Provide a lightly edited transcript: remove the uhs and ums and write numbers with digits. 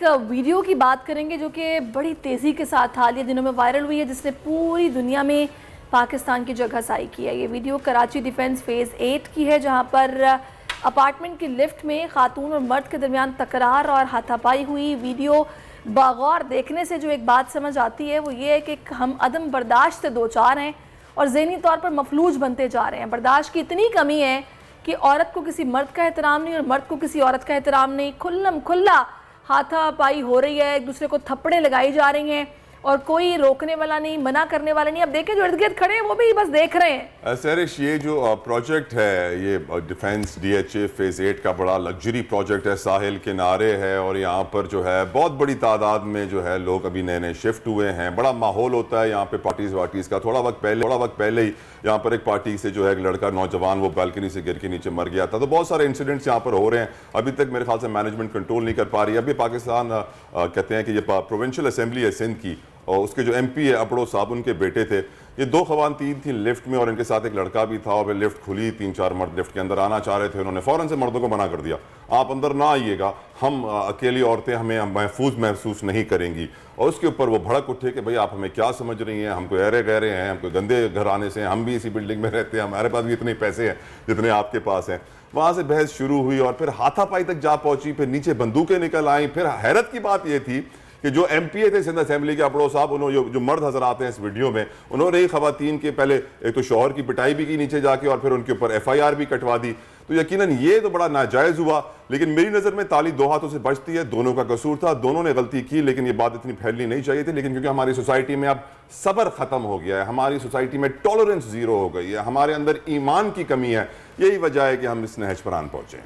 एक वीडियो की बात करेंगे जो कि बड़ी तेज़ी के साथ हाल ही दिनों में वायरल हुई है, जिसने पूरी दुनिया में पाकिस्तान की जगह साई की है। ये वीडियो कराची डिफेंस फेज़ 8 की है, जहां पर अपार्टमेंट की लिफ्ट में खातून और मर्द के दरमियान तकरार और हाथापाई हुई। वीडियो बागौर देखने से जो एक बात समझ आती है वो ये है कि हम अदम बर्दाश्त से दो चार हैं और ज़हनी तौर पर मफलूज बनते जा रहे हैं। बर्दाश्त की इतनी कमी है कि औरत को किसी मर्द का एहतराम नहीं और मर्द को किसी औरत का एहतराम नहीं। खुल्लम खुल्ला हाथापाई हो रही है, एक दूसरे को थप्पड़े लगाई जा रही हैं और कोई रोकने वाला नहीं, मना करने वाला नहीं। अब देखें जो इर्द गिर्द खड़े हैं वो भी बस देख रहे हैं। सरिश, ये जो प्रोजेक्ट है, ये डिफेंस DHA फेज 8 का बड़ा लग्जरी प्रोजेक्ट है, साहिल किनारे है और यहाँ पर जो है बहुत बड़ी तादाद में जो है लोग अभी नए नए शिफ्ट हुए हैं। बड़ा माहौल होता है यहाँ पे पार्टीज वार्टीज का। थोड़ा वक्त पहले ही यहाँ पर एक पार्टी से जो है एक लड़का नौजवान वो बालकनी से गिर के नीचे मर गया था। तो बहुत सारे इंसिडेंट्स यहाँ पर हो रहे हैं। अभी तक मेरे ख्याल से मैनेजमेंट कंट्रोल नहीं कर पा रही है। अभी पाकिस्तान कहते हैं कि ये प्रोविंशियल असेंबली है सिंध की, और उसके जो MP है अपड़ो साहब, उनके बेटे थे। ये दो खवातीन थी लिफ्ट में और इनके साथ एक लड़का भी था और फिर लिफ्ट खुली, 3-4 मर्द लिफ्ट के अंदर आना चाह रहे थे। उन्होंने फ़ौरन से मर्दों को मना कर दिया, आप अंदर ना आइएगा, हम अकेली औरतें हमें महसूस नहीं करेंगी। और उसके ऊपर वो भड़क उठे कि भाई आप हमें क्या समझ रही हैं, हम कोई अरे गहरे हैं, हम कोई गंदे घराने से हैं, हम भी इसी बिल्डिंग में रहते हैं, हमारे पास भी इतने पैसे हैं जितने आपके पास हैं। वहाँ से बहस शुरू हुई और फिर हाथापाई तक जा पहुंची। फिर नीचे बंदूकें निकल आई। फिर हैरत की बात यह थी कि जो MPA थे सिंध असेंबली के अपड़ो साहब, उन्होंने जो मर्द हजर आते हैं इस वीडियो में, उन्होंने ही खवातीन के पहले एक तो शौहर की पिटाई भी की नीचे जाके और फिर उनके ऊपर FIR भी कटवा दी। तो यकीनन ये तो बड़ा नाजायज़ हुआ। लेकिन मेरी नज़र में ताली दो हाथों से बचती है। दोनों का कसूर था, दोनों ने गलती की, लेकिन ये बात इतनी फैलनी नहीं चाहिए थी। लेकिन क्योंकि हमारी सोसाइटी में अब सब्र ख़त्म हो गया है, हमारी सोसाइटी में टॉलरेंस ज़ीरो हो गई है, हमारे अंदर ईमान की कमी है, यही वजह है कि हम इस नहज पर आन पहुँचे।